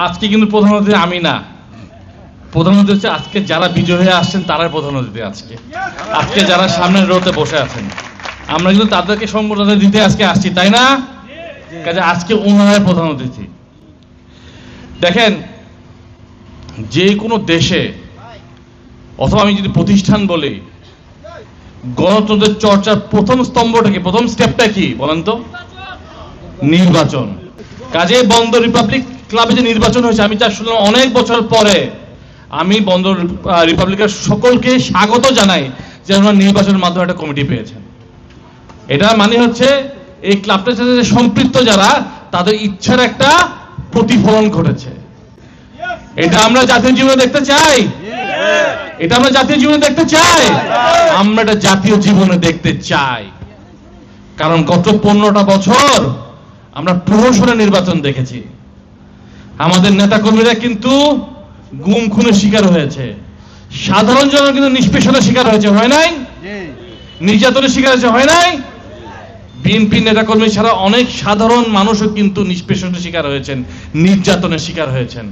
আজকে কিন্তু প্রধান অতিথি আমি না, প্রধান অতিথি হচ্ছে আজকে যারা বিজয় হয়ে আসছেন তারাই প্রধান অতিথি। আজকে যারা সামনের রোতে বসে আছেন আমরা কিন্তু তাদেরকে সম্বর্ধনা দিতে আজকে আসছি, তাই না? কাজে আজকে ওনারাই প্রধান অতিথি। দেখেন, যে কোনো দেশে অথবা আমি যদি প্রতিষ্ঠান বলি, গণতন্ত্রের চর্চার প্রথম স্তম্ভটা কি, প্রথম স্টেপটা কি বলেন তো? নির্বাচন। কাজে বন্দর রিপাবলিক ক্লাবে যে নির্বাচন হয়েছে, আমি যা শুনলাম অনেক বছর পরে, আমি বন্দর রিপাবলিকের সকলকে স্বাগত জানাই যে ওনারা নির্বাচনের মাধ্যমে একটা কমিটি পেয়েছেন। এটা মানে হচ্ছে এই ক্লাবটার সাথে সম্পৃক্ত যারা, তাদের ইচ্ছার একটা প্রতিফলন ঘটেছে। এটা আমরা জাতীয় জীবনে দেখতে চাই, এটা আমরা জাতীয় জীবনে দেখতে চাই, আমরা এটা জাতীয় জীবনে দেখতে চাই। কারণ গত 15টা বছর আমরা প্রহসনের নির্বাচন দেখেছি। আমাদের নেতাকর্মীরা কিন্তু গুম খুনের শিকার হয়েছে, সাধারণ জনগণ কিন্তু নিষ্পেষণের শিকার হয়েছে, হয় নাই? নির্যাতনের শিকার হয়েছে, হয় নাই? বিএনপি নেতাকর্মী ছাড়া অনেক সাধারণ মানুষও কিন্তু নিষ্পেষণের শিকার হয়েছেন, নির্যাতনের শিকার হয়েছেন।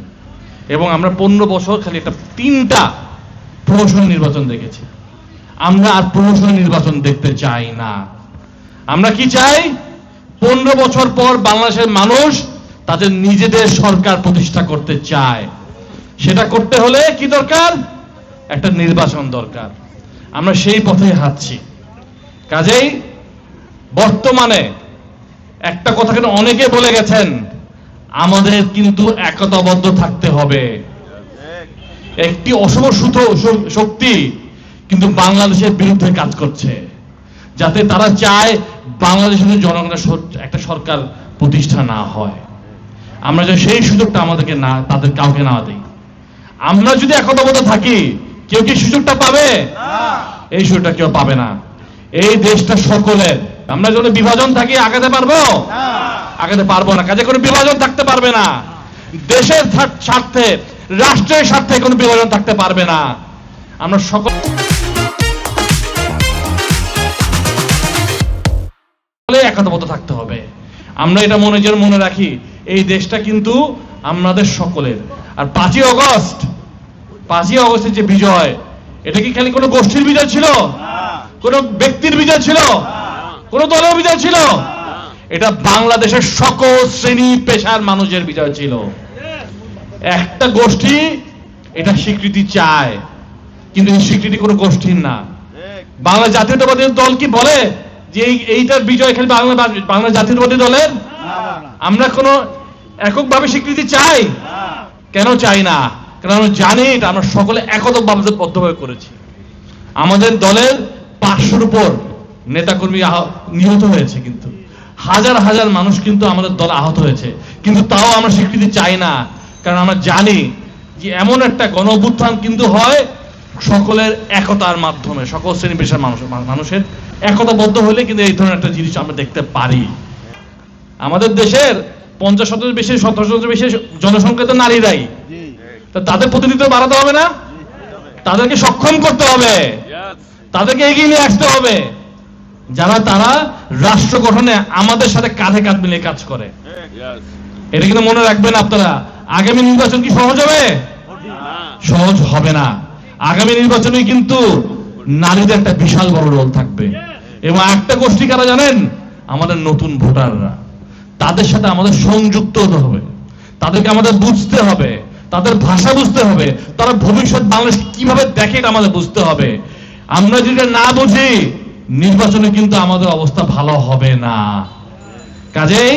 এবং আমরা 15 বছর খালি একটা 3টা প্রহসন নির্বাচন দেখেছি। আমরা আর প্রহসন নির্বাচন দেখতে চাই না। আমরা কি চাই? 15 বছর পর বাংলাদেশের মানুষ তাদের নিজেদের সরকার প্রতিষ্ঠা করতে চায়। সেটা করতে হলে কি দরকার? একটা নির্বাচন দরকার। আমরা সেই পথে হাঁটছি। কাজেই বর্তমানে একটা কথা কিন্তু অনেকে বলে গেছেন, আমাদের কিন্তু একতাবদ্ধ থাকতে হবে। একটি অশুভ শক্তি কিন্তু বাংলাদেশের বিরুদ্ধে কাজ করছে, যাতে তারা চায় বাংলাদেশের জনগণের একটা সরকার প্রতিষ্ঠা না হয়। আমরা যদি সেই সুযোগটা আমাদেরকে না, তাদের কাউকে না দিই, আমরা যদি একতাবদ্ধ থাকি, কেউ কি সুযোগটা পাবে? এই সুযোগটা কেউ পাবে না। এই দেশটা সকলের। আমরা যদি বিভাজন থাকি আগাতে পারবো? আগাতে পারবো না। কাজে কোনো বিভাজন থাকতে পারবে না। দেশের স্বার্থে, রাষ্ট্রের স্বার্থে কোনো বিভাজন থাকতে পারবে না। আমরা সকলে একতাবদ্ধ থাকতে হবে। আমরা এটা মনে রাখি, এই দেশটা কিন্তু আমাদের সকলের। আর 5ই অগস্টের যে বিজয়, এটা কি খালি কোনো গোষ্ঠীর বিজয় ছিল? কোনো ব্যক্তির বিজয় ছিল? কোনো দলের বিজয় ছিল? এটা বাংলাদেশের সকল শ্রেণী পেশার মানুষের বিজয় ছিল। একটা গোষ্ঠী এটা স্বীকৃতি চায়, কিন্তু এই স্বীকৃতি কোনো গোষ্ঠীর না। বাংলা জাতীয়তাবাদী দল কি বলে যে এইটার বিজয় খালি বাংলা জাতীয়তাবাদী দলের? আমরা কোনো এককভাবে স্বীকৃতি চাই? কেন চাই না? কারণ আমরা জানি এটা আমরা সকলে একতাবদ্ধভাবে করেছি। আমাদের দলের 500-র উপর নেতাকর্মী নিহত হয়েছে, কিন্তু হাজার হাজার মানুষ কিন্তু আমাদের দল আহত হয়েছে, কিন্তু তাও আমরা স্বীকৃতি চাই না। কারণ আমরা জানি যে এমন একটা গণ অভ্যুত্থান কিন্তু হয় সকলের একতার মাধ্যমে, সকল শ্রেণী পেশার মানুষের একতাবদ্ধ হলে কিন্তু এই ধরনের একটা জিনিস আমরা দেখতে পারি। আমাদের দেশের 50% বেশি 70% বেশি জনসংখ্যা তো নারীরাই। তাদের প্রতিনিধিত্ব বাড়াতে হবে না? তাদেরকে সক্ষম করতে হবে, তাদেরকে এগিয়ে নিয়ে আসতে হবে, তারা রাষ্ট্র গঠনে আমাদের সাথে কাঁধে কাঁধ মিলিয়ে কাজ করে। এটা কিন্তু মনে রাখবেন আপনারা। আগামী নির্বাচন কি সহজ হবে? সহজ হবে না। আগামী নির্বাচনে কিন্তু নারীদের একটা বিশাল বড় রোল থাকবে। এবং একটা গোষ্ঠী কারা জানেন? আমাদের নতুন ভোটাররা। তাদের সাথে আমাদের সংযুক্ত হতে হবে, তাদেরকে আমাদের বুঝতে হবে, তাদের ভাষা বুঝতে হবে, তারা ভবিষ্যৎ বাংলাদেশ কিভাবে দেখে এটা আমাদের বুঝতে হবে। আমরা যদি না বুঝি, নির্বাচনে কিন্তু আমাদের অবস্থা ভালো হবে না। কাজেই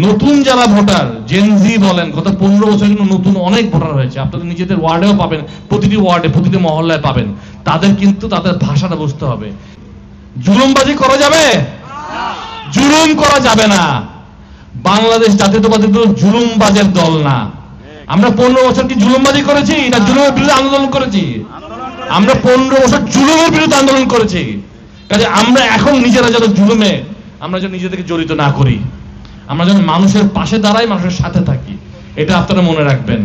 নতুন যারা ভোটার, জেনজি বলেন, গত 15 বছর কিন্তু নতুন অনেক ভোটার হয়েছে। আপনাদের নিজেদের ওয়ার্ডেও পাবেন, প্রতিটি ওয়ার্ডে, প্রতিটি মহল্লায় পাবেন। তাদের কিন্তু তাদের ভাষাটা বুঝতে হবে। জুলুমবাজি করা যাবে? জুলুম করা যাবে না। বাংলাদেশ জাতীয়তাবাদী দল জুলুমবাজের দল না। আমরা 15 বছর কি জুলুমবাজি করেছি না জুলুমের বিরুদ্ধে আন্দোলন করেছি? আমরা 15 বছর জুলুমের বিরুদ্ধে আন্দোলন করেছি। কাজে আমরা এখন নিজেরা যেন জুলুমে আমরা যেন নিজেদেরকে জড়িত না করি, আমরা যেন মানুষের পাশে দাঁড়াই, মানুষের সাথে থাকি। এটা আপনারা মনে রাখবেন।